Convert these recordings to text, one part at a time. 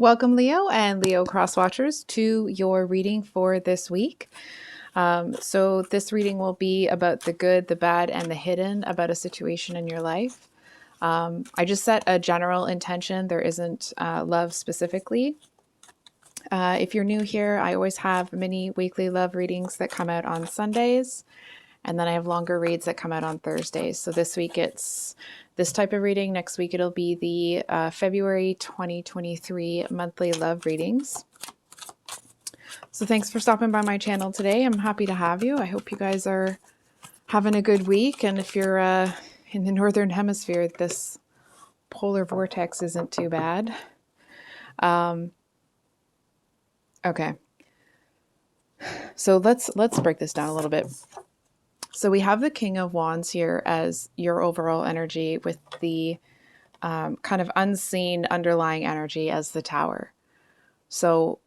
Welcome, Leo and Leo Crosswatchers, to your reading for this week. So this reading will be about the good, the bad, and the hidden about a situation in your life. I just set a general intention. There isn't love specifically. If you're new here, I always have mini weekly love readings that come out on Sundays. And then I have longer reads that come out on Thursdays. So this week it's this type of reading. Next week it'll be the February 2023 monthly love readings. So thanks for stopping by my channel today. I'm happy to have you. I hope you guys are having a good week. And if you're in the Northern Hemisphere, this polar vortex isn't too bad. Okay. So let's break this down a little bit. So we have the King of Wands here as your overall energy, with the kind of unseen underlying energy as the Tower. So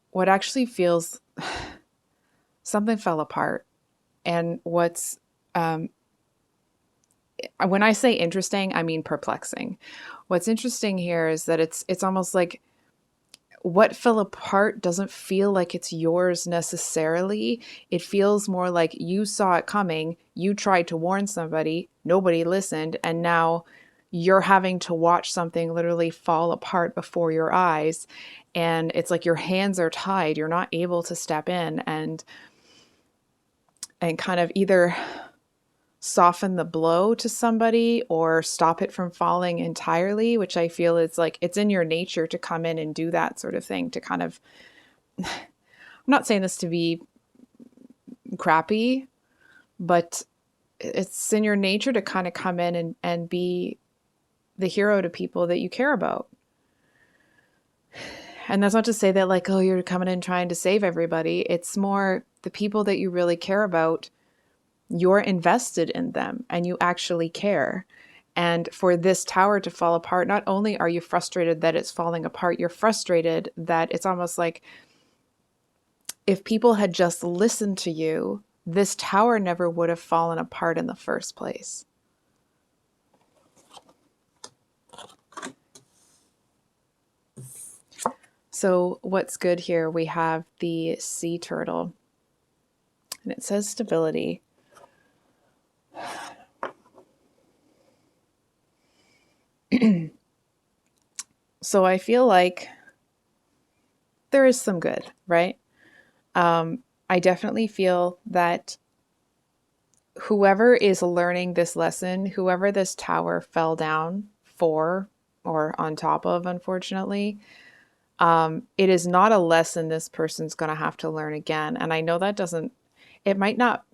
what actually feels, something fell apart. And what's, when I say interesting, I mean perplexing. What's interesting here is that it's almost like what fell apart doesn't feel like it's yours necessarily. It feels more like you saw it coming, you tried to warn somebody, nobody listened, and now you're having to watch something literally fall apart before your eyes. And it's like your hands are tied. You're not able to step in and kind of either soften the blow to somebody or stop it from falling entirely, which I feel is like it's in your nature to come in and do that sort of thing, to kind of, I'm not saying this to be crappy, but it's in your nature to kind of come in and be the hero to people that you care about. And that's not to say that like, oh, you're coming in trying to save everybody. It's more the people that you really care about. You're invested in them and you actually care. And for this Tower to fall apart, not only are you frustrated that it's falling apart, you're frustrated that it's almost like if people had just listened to you, this Tower never would have fallen apart in the first place. So what's good here? We have the sea turtle and it says stability. So I feel like there is some good, right? I definitely feel that whoever is learning this lesson, whoever this Tower fell down for or on top of, unfortunately, it is not a lesson this person's going to have to learn again. And I know that it might not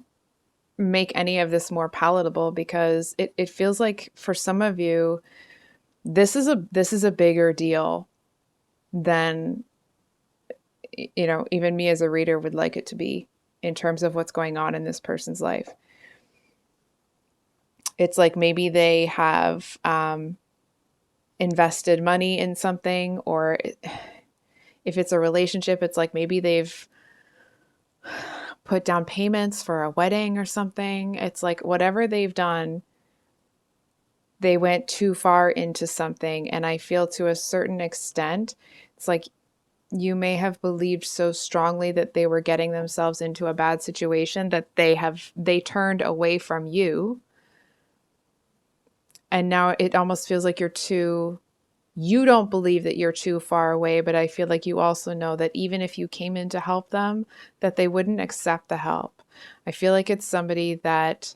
make any of this more palatable, because it feels like for some of you, this is a bigger deal than, even me as a reader would like it to be, in terms of what's going on in this person's life. It's like maybe they have invested money in something, or if it's a relationship, it's like maybe they've put down payments for a wedding or something. It's like whatever they've done, they went too far into something. And I feel to a certain extent, it's like you may have believed so strongly that they were getting themselves into a bad situation that they turned away from you. And now it almost feels like you don't believe that you're too far away, but I feel like you also know that even if you came in to help them, that they wouldn't accept the help. I feel like it's somebody that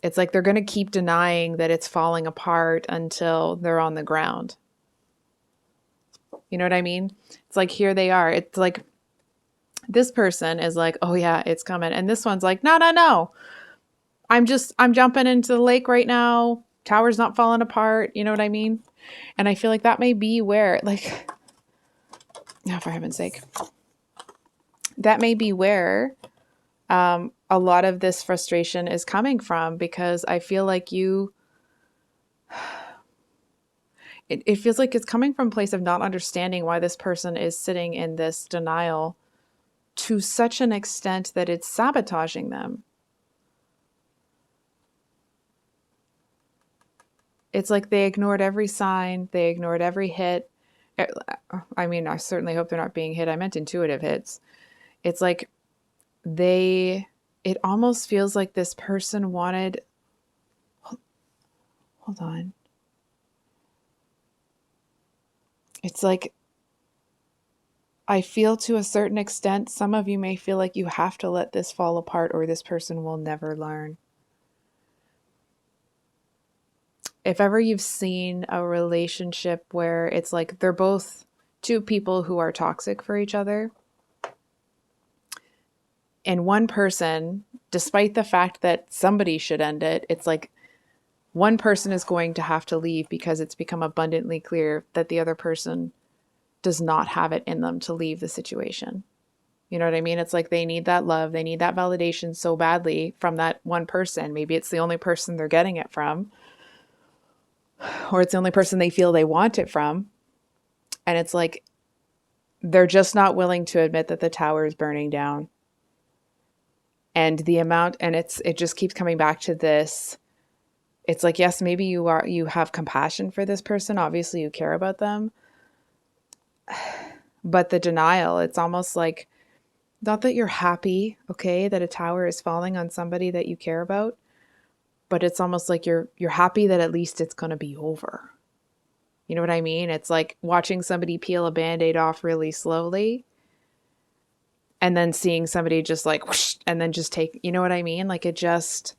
it's like they're going to keep denying that it's falling apart until they're on the ground. You know what I mean? It's like, here they are. It's like this person is like, oh yeah, it's coming. And this one's like, no. I'm jumping into the lake right now. Tower's not falling apart. You know what I mean? And I feel like that may be where, like, oh, for heaven's sake, that may be where a lot of this frustration is coming from, because I feel like it feels like it's coming from a place of not understanding why this person is sitting in this denial to such an extent that it's sabotaging them. It's like they ignored every sign, they ignored every hit, I mean, I certainly hope they're not being hit. I meant intuitive hits. It's like they, it almost feels like this person wanted, hold on. It's like, I feel to a certain extent, some of you may feel like you have to let this fall apart or this person will never learn. If ever you've seen a relationship where it's like they're both two people who are toxic for each other, and one person, despite the fact that somebody should end it, it's like one person is going to have to leave because it's become abundantly clear that the other person does not have it in them to leave the situation. You know what I mean? It's like they need that love, they need that validation so badly from that one person. Maybe it's the only person they're getting it from, or it's the only person they feel they want it from. And it's like they're just not willing to admit that the tower is burning down. And the amount, and it just keeps coming back to this. It's like, yes, maybe you have compassion for this person. Obviously you care about them. But the denial, it's almost like, not that you're happy, okay, that a tower is falling on somebody that you care about, but it's almost like you're happy that at least it's going to be over. You know what I mean? It's like watching somebody peel a Band-Aid off really slowly and then seeing somebody just like whoosh, and then just take, you know what I mean? Like it just,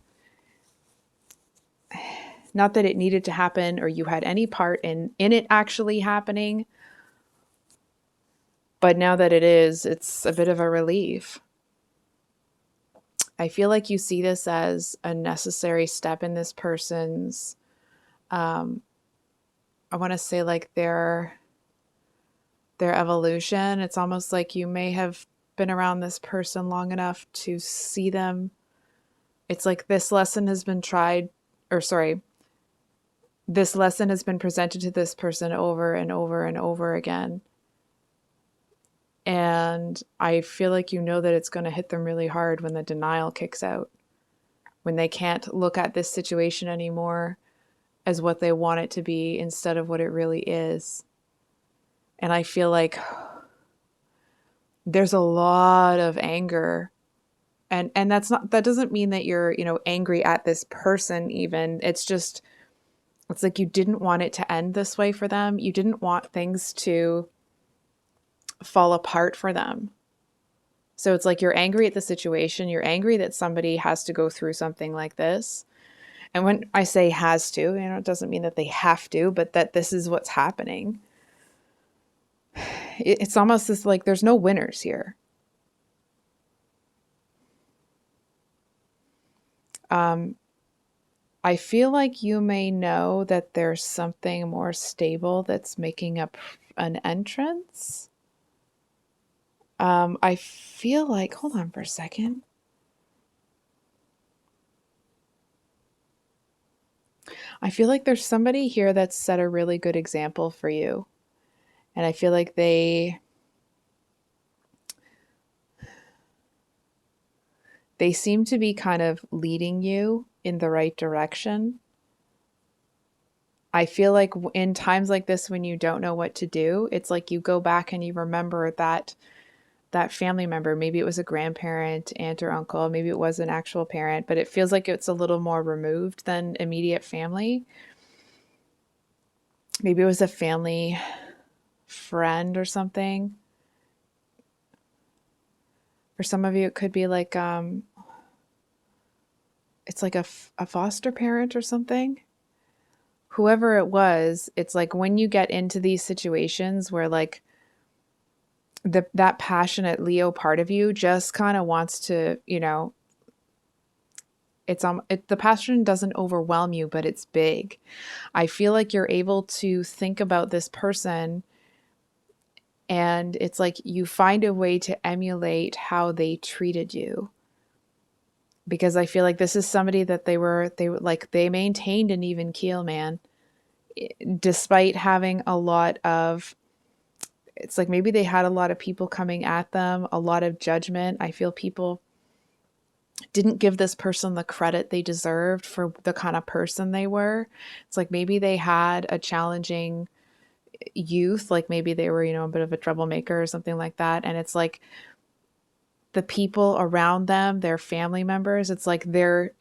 not that it needed to happen or you had any part in it actually happening, but now that it is, it's a bit of a relief. I feel like you see this as a necessary step in this person's, I want to say like their evolution. It's almost like you may have been around this person long enough to see them. It's like this lesson has been this lesson has been presented to this person over and over and over again. And I feel like you know that it's going to hit them really hard when the denial kicks out, when they can't look at this situation anymore as what they want it to be instead of what it really is. And I feel like there's a lot of anger. And that doesn't mean that you're, angry at this person even. It's like you didn't want it to end this way for them. You didn't want things to fall apart for them. So it's like you're angry at the situation. You're angry that somebody has to go through something like this. And when I say has to, it doesn't mean that they have to, but that this is what's happening. It's almost this like there's no winners here. I feel like you may know that there's something more stable that's making up an entrance. I feel like, hold on for a second. I feel like there's somebody here that's set a really good example for you. And I feel like they seem to be kind of leading you in the right direction. I feel like in times like this, when you don't know what to do, it's like you go back and you remember that family member. Maybe it was a grandparent, aunt or uncle, maybe it was an actual parent, but it feels like it's a little more removed than immediate family. Maybe it was a family friend or something. For some of you, it could be like, it's like a foster parent or something. Whoever it was, it's like when you get into these situations where like that passionate Leo part of you just kind of wants to, the passion doesn't overwhelm you, but it's big. I feel like you're able to think about this person and it's like you find a way to emulate how they treated you. Because I feel like this is somebody that they maintained an even keel, man. Despite having a lot of, it's like maybe they had a lot of people coming at them, a lot of judgment. I feel people didn't give this person the credit they deserved for the kind of person they were. It's like maybe they had a challenging, youth, like maybe they were, a bit of a troublemaker or something like that. And it's like the people around them, their family members, it's like their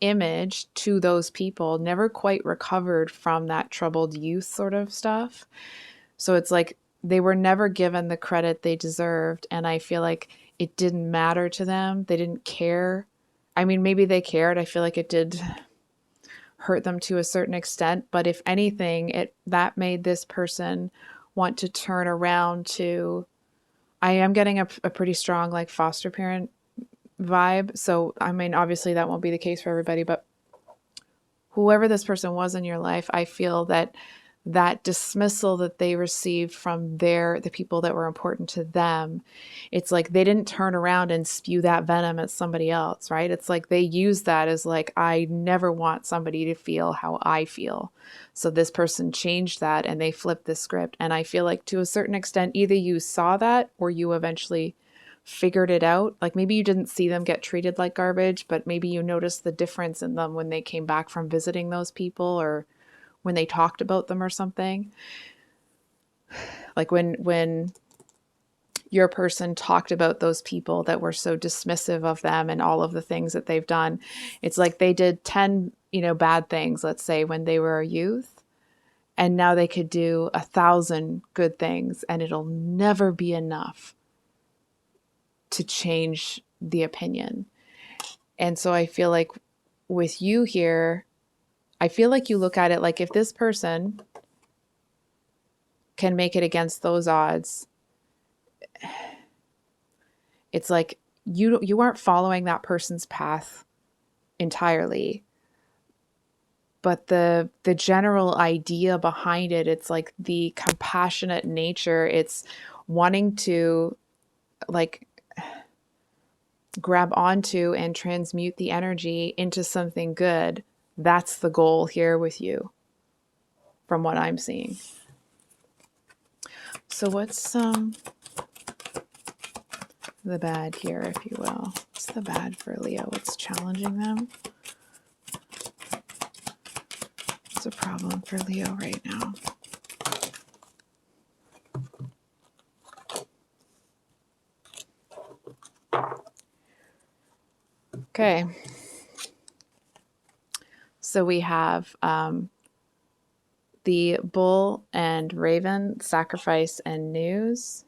image to those people never quite recovered from that troubled youth sort of stuff. So it's like they were never given the credit they deserved. And I feel like it didn't matter to them. They didn't care. I mean, maybe they cared. I feel like it did hurt them to a certain extent. But if anything, that made this person want to turn around to, I am getting a pretty strong like foster parent vibe. So, I mean, obviously that won't be the case for everybody, but whoever this person was in your life, I feel that dismissal that they received from the people that were important to them, it's like they didn't turn around and spew that venom at somebody else, right? It's like they use that as like, I never want somebody to feel how I feel. So this person changed that and they flipped the script. And I feel like to a certain extent, either you saw that or you eventually figured it out. Like maybe you didn't see them get treated like garbage, but maybe you noticed the difference in them when they came back from visiting those people, or when they talked about them or something. Like when your person talked about those people that were so dismissive of them and all of the things that they've done, it's like they did 10, bad things, let's say, when they were a youth, and now they could do 1,000 good things, and it'll never be enough to change the opinion. And so I feel like with you here, I feel like you look at it like if this person can make it against those odds, it's like you aren't following that person's path entirely. But the general idea behind it, it's like the compassionate nature, it's wanting to like grab onto and transmute the energy into something good. That's the goal here with you, from what I'm seeing. So what's the bad here, if you will? What's the bad for Leo? What's challenging them? What's a problem for Leo right now? Okay. So we have the bull and raven, sacrifice and news.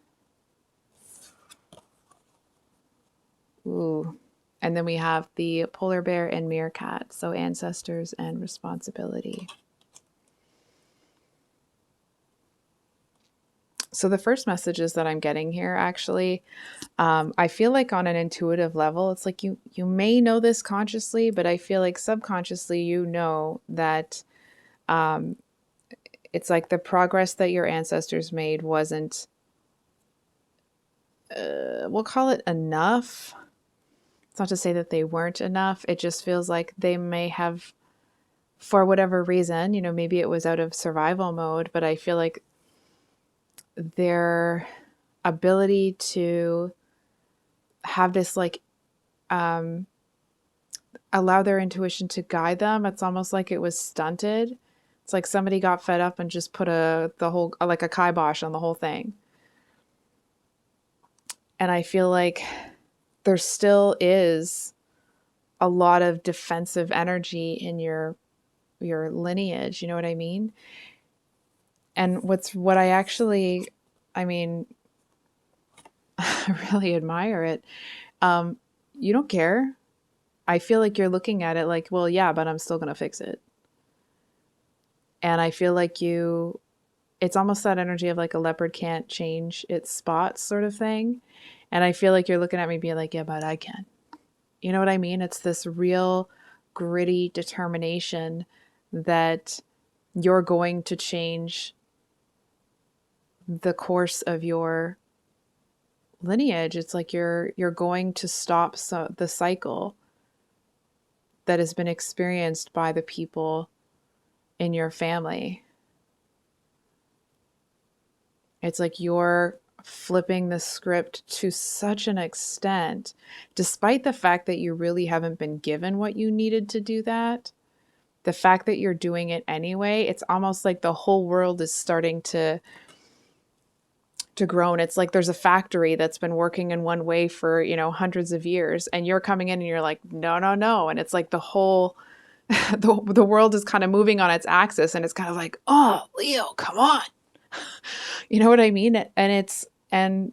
Ooh. And then we have the polar bear and meerkat, so ancestors and responsibility. So the first messages that I'm getting here, actually, I feel like on an intuitive level, it's like you may know this consciously, but I feel like subconsciously you know that it's like the progress that your ancestors made wasn't, we'll call it enough. It's not to say that they weren't enough. It just feels like they may have, for whatever reason, maybe it was out of survival mode, but I feel like their ability to have this like allow their intuition to guide them, it's almost like it was stunted. It's like somebody got fed up and just put the whole, like a kibosh on the whole thing. And I feel like there still is a lot of defensive energy in your lineage, you know what I mean? And what I actually, I mean, I really admire it. You don't care. I feel like you're looking at it like, well, yeah, but I'm still going to fix it. And I feel like it's almost that energy of like a leopard can't change its spots sort of thing. And I feel like you're looking at me being like, yeah, but I can. You know what I mean? It's this real gritty determination that you're going to change the course of your lineage. It's like you're going to stop the cycle that has been experienced by the people in your family. It's like you're flipping the script to such an extent, despite the fact that you really haven't been given what you needed to do that. the fact that you're doing it anyway, it's almost like the whole world is starting to grow. And it's like there's a factory that's been working in one way for, hundreds of years, and you're coming in and you're like, no, no, no. And it's like the whole the world is kind of moving on its axis, and it's kind of like, oh, Leo, come on. You know what I mean? And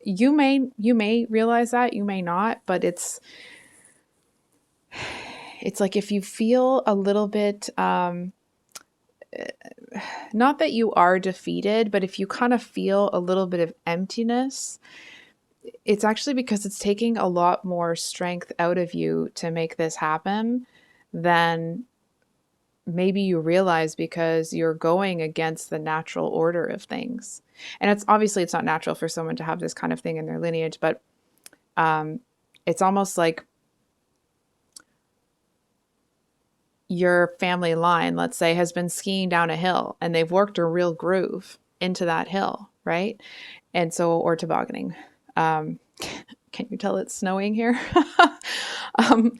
you may realize that, you may not, but it's like if you feel a little bit not that you are defeated, but if you kind of feel a little bit of emptiness, it's actually because it's taking a lot more strength out of you to make this happen than maybe you realize, because you're going against the natural order of things. And it's not natural for someone to have this kind of thing in their lineage, but it's almost like your family line, let's say, has been skiing down a hill and they've worked a real groove into that hill, right? And so, or tobogganing. Can you tell it's snowing here? um,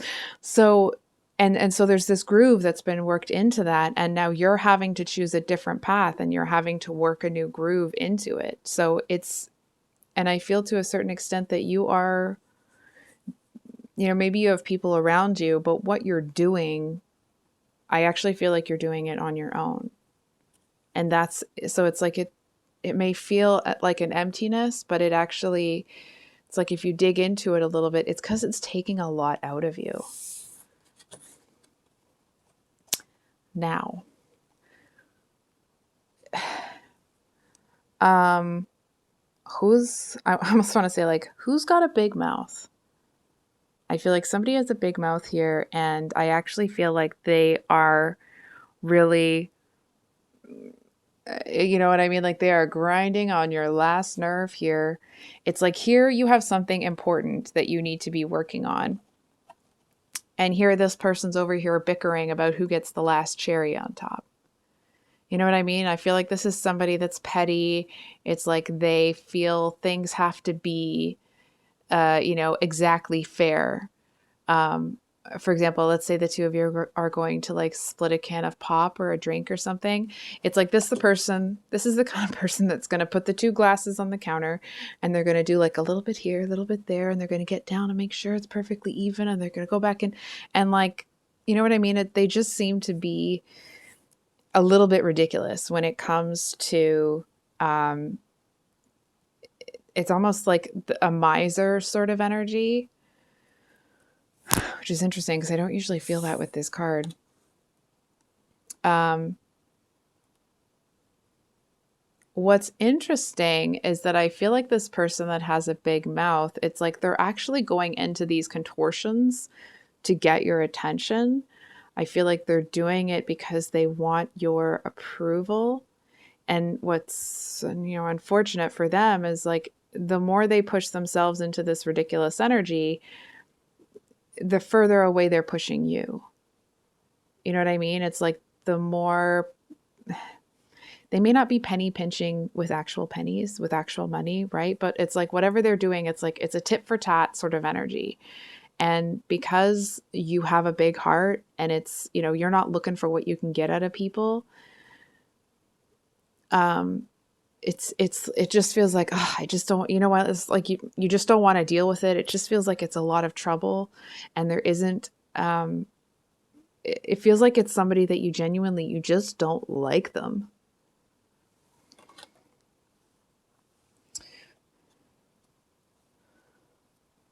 so, and so there's this groove that's been worked into that, and now you're having to choose a different path, and you're having to work a new groove into it. So and I feel to a certain extent that you are, maybe you have people around you, but what you're doing, I actually feel like you're doing it on your own. And so it's like it may feel like an emptiness, but it's like if you dig into it a little bit, it's because it's taking a lot out of you. Now, I almost want to say, like, who's got a big mouth? I feel like somebody has a big mouth here, and I actually feel like they are really, you know what I mean? Like they are grinding on your last nerve here. It's like here you have something important that you need to be working on. And here this person's over here bickering about who gets the last cherry on top. You know what I mean? I feel like this is somebody that's petty. It's like they feel things have to be, exactly fair. For example, let's say the two of you are going to like split a can of pop or a drink or something. It's like this is the kind of person that's going to put the two glasses on the counter, and they're going to do like a little bit here, a little bit there, and they're going to get down and make sure it's perfectly even, and they're going to go back in and like, you know what I mean? They just seem to be a little bit ridiculous when it comes to, it's almost like a miser sort of energy, which is interesting because I don't usually feel that with this card. What's interesting is that I feel like this person that has a big mouth, it's like they're actually going into these contortions to get your attention. I feel like they're doing it because they want your approval. And what's, unfortunate for them is like the more they push themselves into this ridiculous energy, the further away they're pushing you. You know what I mean? It's like the more they may not be penny pinching with actual pennies, with actual money, right? But it's like whatever they're doing, it's like it's a tit for tat sort of energy. And because you have a big heart and it's, you're not looking for what you can get out of people, it just feels like, oh, I just don't, what, it's like you just don't want to deal with it. It just feels like it's a lot of trouble, and there isn't, it feels like it's somebody that you just don't like them.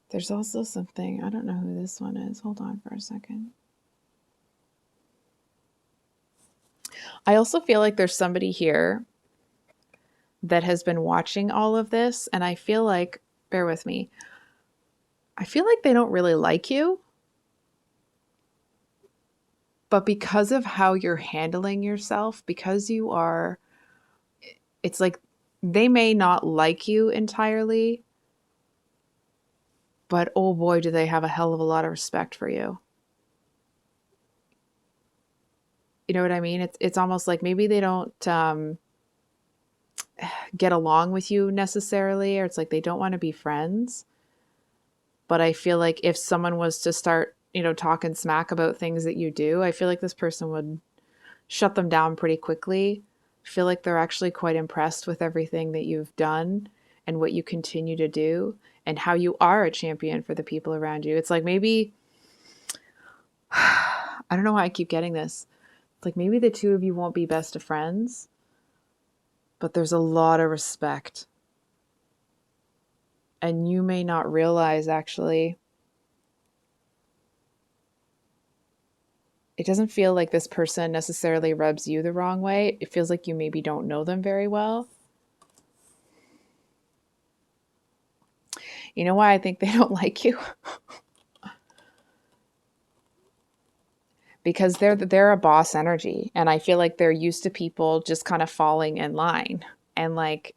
There's also something, I don't know who this one is. Hold on for a second. I also feel like there's somebody here that has been watching all of this, and I feel like, bear with me, I feel like they don't really like you. But because of how you're handling yourself, because it's like they may not like you entirely, but oh boy, do they have a hell of a lot of respect for you. You know what I mean? It's almost like maybe they don't get along with you necessarily, or it's like they don't want to be friends. But I feel like if someone was to start talking smack about things that you do, I feel like this person would shut them down pretty quickly. I feel like they're actually quite impressed with everything that you've done and what you continue to do and how you are a champion for the people around you. It's like maybe, I don't know why I keep getting this. It's like maybe the two of you won't be best of friends, but there's a lot of respect. And you may not realize actually, it doesn't feel like this person necessarily rubs you the wrong way. It feels like you maybe don't know them very well. You know why I think they don't like you? Because they're a boss energy, and I feel like they're used to people just kind of falling in line. And like,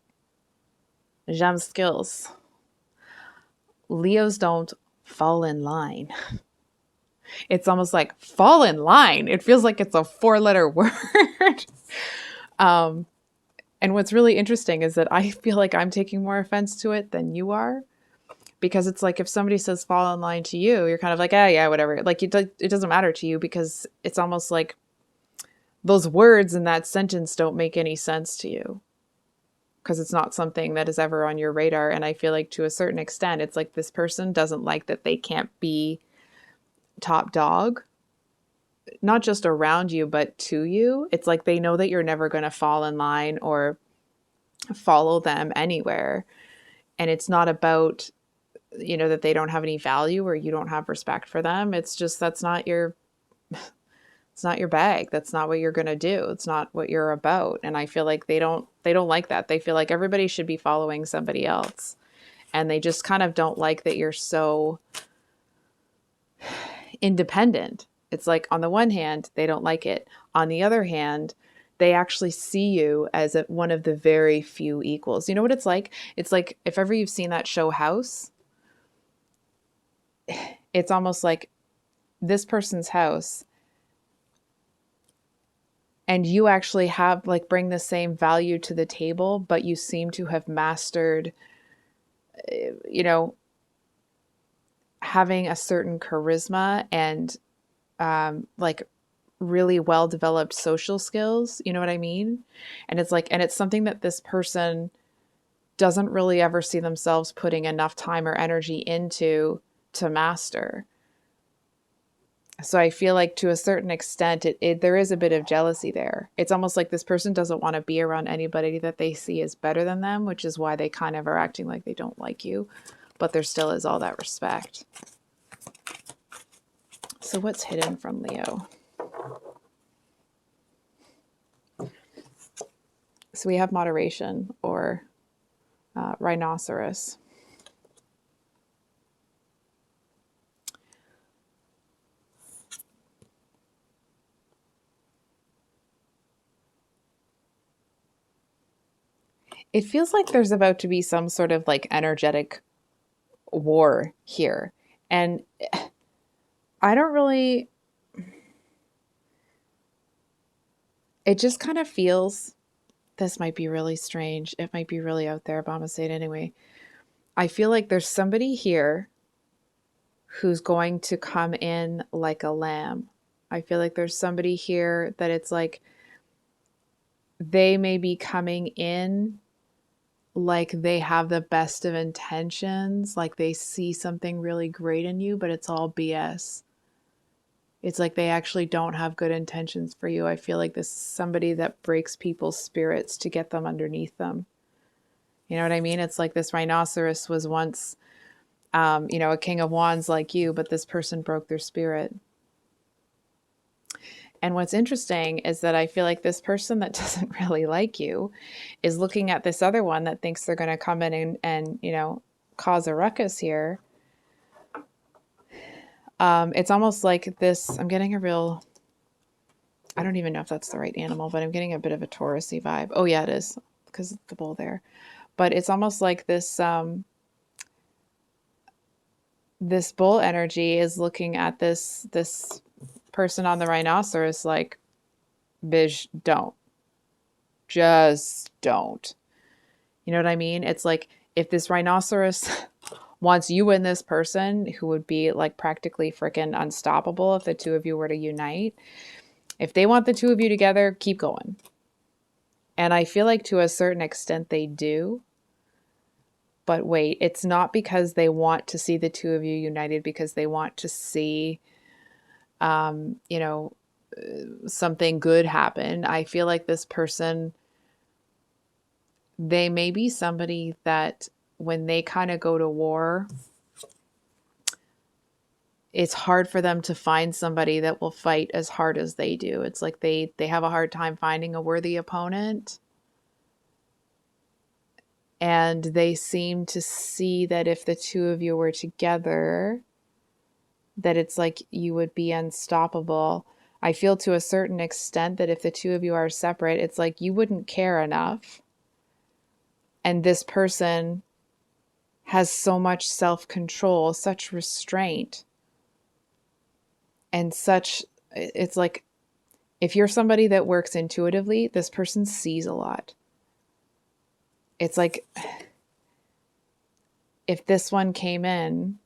j'aime skills. Leos don't fall in line. It's almost like fall in line. It feels like it's a 4-letter word. And what's really interesting is that I feel like I'm taking more offense to it than you are. Because it's like if somebody says fall in line to you, you're kind of like, oh, yeah, whatever. Like it doesn't matter to you because it's almost like those words in that sentence don't make any sense to you because it's not something that is ever on your radar. And I feel like to a certain extent, it's like this person doesn't like that they can't be top dog, not just around you, but to you. It's like they know that you're never going to fall in line or follow them anywhere. And it's not about that they don't have any value or you don't have respect for them. It's just it's not your bag. That's not what you're going to do. It's not what you're about. And I feel like they don't like that. They feel like everybody should be following somebody else. And they just kind of don't like that you're so independent. It's like on the one hand, they don't like it. On the other hand, they actually see you as one of the very few equals. You know what it's like? It's like if ever you've seen that show House, it's almost like this person's house and you actually have bring the same value to the table, but you seem to have mastered, having a certain charisma and really well developed social skills. You know what I mean? And it's something that this person doesn't really ever see themselves putting enough time or energy into to master. So I feel like to a certain extent, there is a bit of jealousy there. It's almost like this person doesn't want to be around anybody that they see as better than them, which is why they kind of are acting like they don't like you, but there still is all that respect. So what's hidden from Leo? So we have moderation or rhinoceros. It feels like there's about to be some sort of energetic war here. And I don't really, it just kind of feels, this might be really strange. It might be really out there, but I'm going to say it anyway. I feel like there's somebody here who's going to come in like a lamb. I feel like there's somebody here that it's like they may be coming in like they have the best of intentions, like they see something really great in you, but it's all BS. It's like they actually don't have good intentions for you. I feel like this is somebody that breaks people's spirits to get them underneath them. You know what I mean? It's like this rhinoceros was once, a king of wands like you, but this person broke their spirit. And what's interesting is that I feel like this person that doesn't really like you is looking at this other one that thinks they're going to come in and cause a ruckus here. It's almost like this, I'm getting a real, I don't even know if that's the right animal, but I'm getting a bit of a Taurus-y vibe. Oh yeah, it is, because of the bull there. But it's almost like this, this bull energy is looking at this person on the rhinoceros like, Bish, don't. Just don't. You know what I mean? It's like if this rhinoceros wants you and this person who would be like practically freaking unstoppable if the two of you were to unite. If they want the two of you together, keep going. And I feel like to a certain extent they do. But wait, it's not because they want to see the two of you united, because they want to see, you know, something good happen. I feel like this person, they may be somebody that when they kind of go to war, it's hard for them to find somebody that will fight as hard as they do. It's like they have a hard time finding a worthy opponent. And they seem to see that if the two of you were together, that it's like you would be unstoppable. I feel to a certain extent that if the two of you are separate, it's like you wouldn't care enough. And this person has so much self-control, such restraint, and such, it's like, if you're somebody that works intuitively, this person sees a lot. It's like, if this one came in,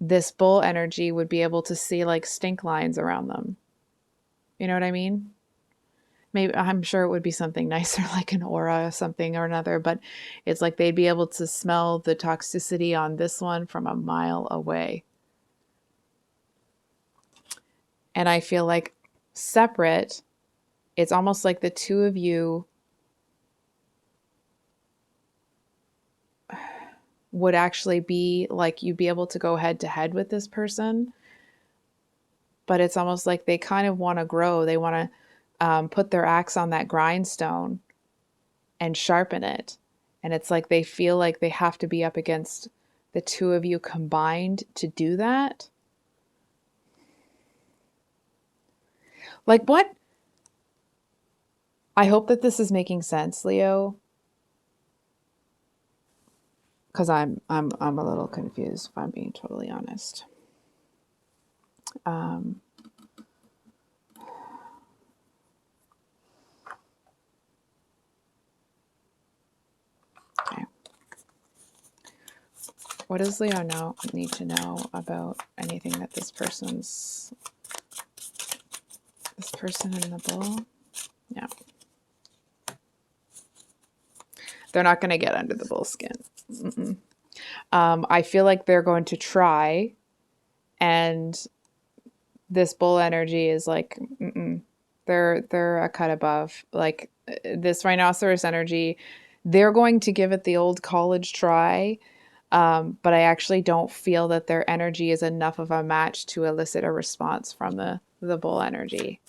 this bull energy would be able to see like stink lines around them. You know what I mean? Maybe, I'm sure it would be something nicer like an aura or something or another, but it's like they'd be able to smell the toxicity on this one from a mile away. And I feel like separate, it's almost like the two of you would actually be like, you'd be able to go head to head with this person. But it's almost like they kind of want to grow. They want to put their axe on that grindstone and sharpen it. And it's like they feel like they have to be up against the two of you combined to do that. Like what? I hope that this is making sense, Leo. Because I'm a little confused, if I'm being totally honest. Okay. What does Leo need to know about anything that this person in the bull? Yeah. They're not going to get under the bull skin. I feel like they're going to try, and this bull energy is like, they're a cut above. Like this rhinoceros energy, they're going to give it the old college try, but I actually don't feel that their energy is enough of a match to elicit a response from the bull energy.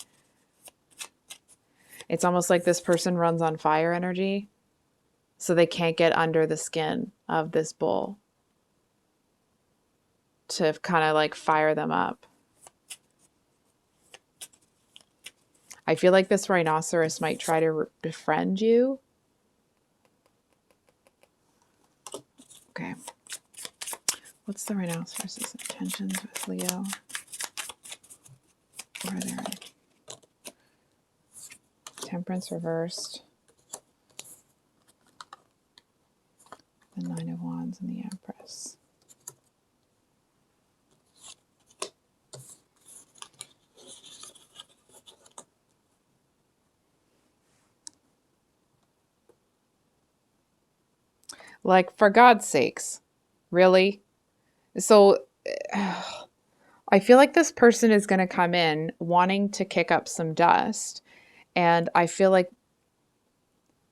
It's almost like this person runs on fire energy, so they can't get under the skin of this bull to kind of like fire them up. I feel like this rhinoceros might try to befriend you. Okay. What's the rhinoceros's intentions with Leo? Where are they? Temperance reversed. The Nine of Wands and the Empress. Like, for God's sakes, really? So I feel like this person is going to come in wanting to kick up some dust. And I feel like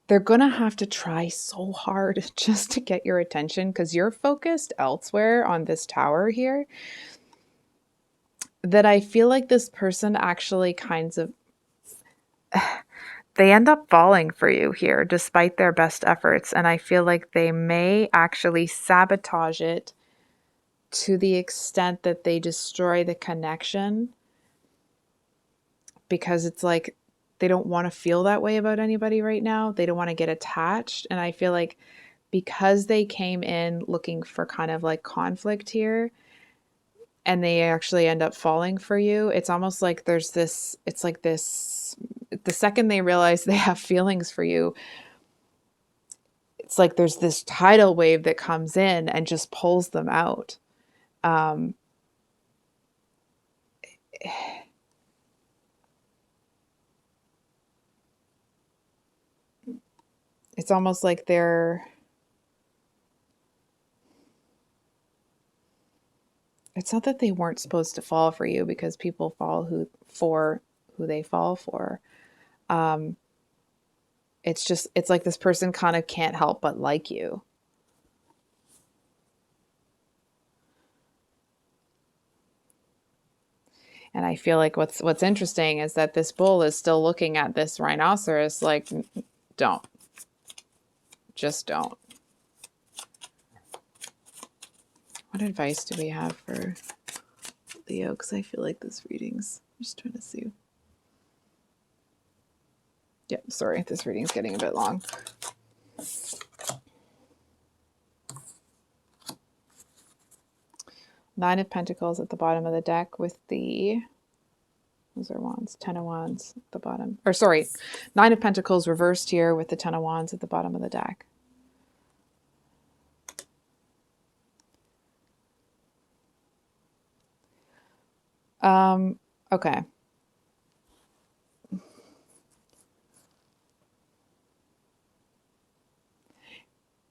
they're going to have to try so hard just to get your attention, because you're focused elsewhere on this tower here, that I feel like this person actually kinds of, they end up falling for you here despite their best efforts. And I feel like they may actually sabotage it to the extent that they destroy the connection, because it's like they don't want to feel that way about anybody right now. They don't want to get attached. And I feel like because they came in looking for kind of like conflict here, and they actually end up falling for you, it's almost like there's this, it's like this, the second they realize they have feelings for you, it's like there's this tidal wave that comes in and just pulls them out. Um, it's almost like it's not that they weren't supposed to fall for you, because people fall for who they fall for. Um, it's like this person kind of can't help but like you. And I feel like what's interesting is that this bull is still looking at this rhinoceros like, don't. Just don't. What advice do we have for Leo? Because I feel like this reading's, I'm just trying to see. Yeah, sorry, this reading's getting a bit long. Nine of Pentacles at the bottom of the deck with the, those are wands, Ten of Wands at the bottom. Or sorry, Nine of Pentacles reversed here with the Ten of Wands at the bottom of the deck. Okay.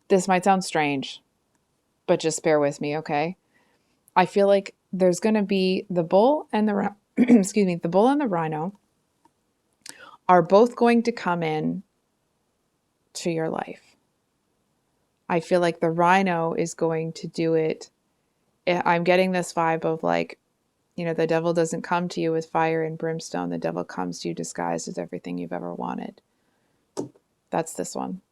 This might sound strange, but just bear with me, okay? I feel like there's going to be the bull and the excuse me, the bull and the rhino are both going to come in to your life. I feel like the rhino is going to do it. I'm getting this vibe of like, you know, the devil doesn't come to you with fire and brimstone. The devil comes to you disguised as everything you've ever wanted. That's this one.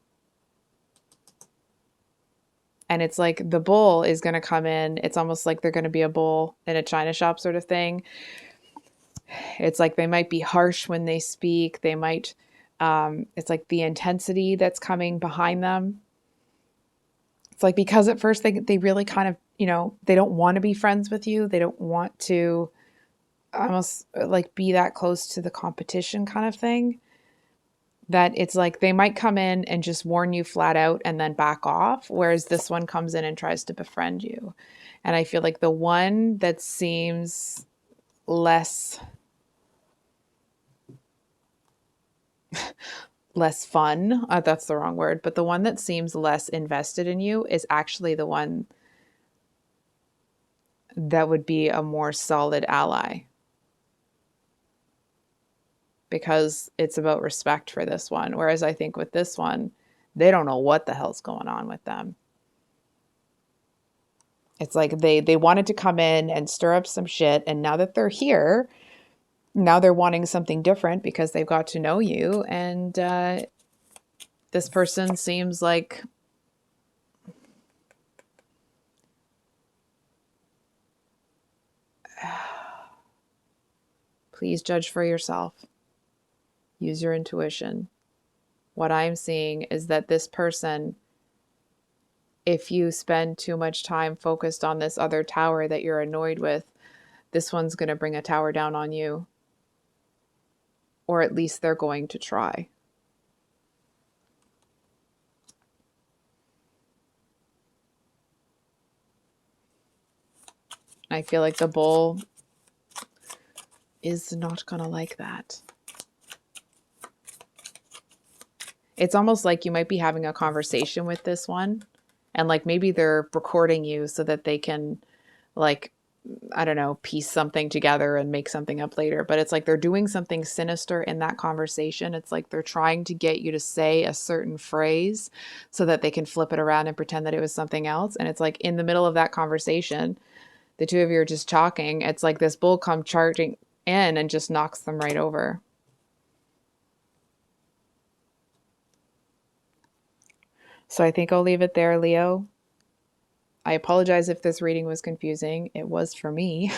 And it's like the bull is going to come in. It's almost like they're going to be a bull in a china shop sort of thing. It's like they might be harsh when they speak. They might, it's like the intensity that's coming behind them. It's like, because at first they really kind of, you know, they don't want to be friends with you. They don't want to almost like be that close to the competition kind of thing. That it's like they might come in and just warn you flat out and then back off, whereas this one comes in and tries to befriend you. And I feel like the one that seems less fun, that's the wrong word, but the one that seems less invested in you is actually the one that would be a more solid ally, because it's about respect for this one. Whereas I think with this one, they don't know what the hell's going on with them. It's like they wanted to come in and stir up some shit, and now that they're here, now they're wanting something different because they've got to know you. And this person seems like please judge for yourself. Use your intuition. What I'm seeing is that this person, if you spend too much time focused on this other tower that you're annoyed with, this one's going to bring a tower down on you. Or at least they're going to try. I feel like the bull is not going to like that. It's almost like you might be having a conversation with this one, and like maybe they're recording you so that they can, like, I don't know, piece something together and make something up later. But it's like they're doing something sinister in that conversation. It's like they're trying to get you to say a certain phrase so that they can flip it around and pretend that it was something else. And it's like in the middle of that conversation, the two of you are just talking. It's like this bull comes charging in and just knocks them right over. So I think I'll leave it there, Leo. I apologize if this reading was confusing. It was for me.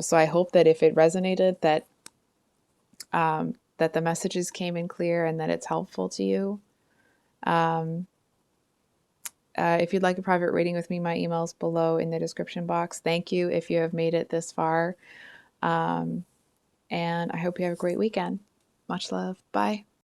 So I hope that if it resonated, that that the messages came in clear and that it's helpful to you. If you'd like a private reading with me, my email's below in the description box. Thank you if you have made it this far. And I hope you have a great weekend. Much love. Bye.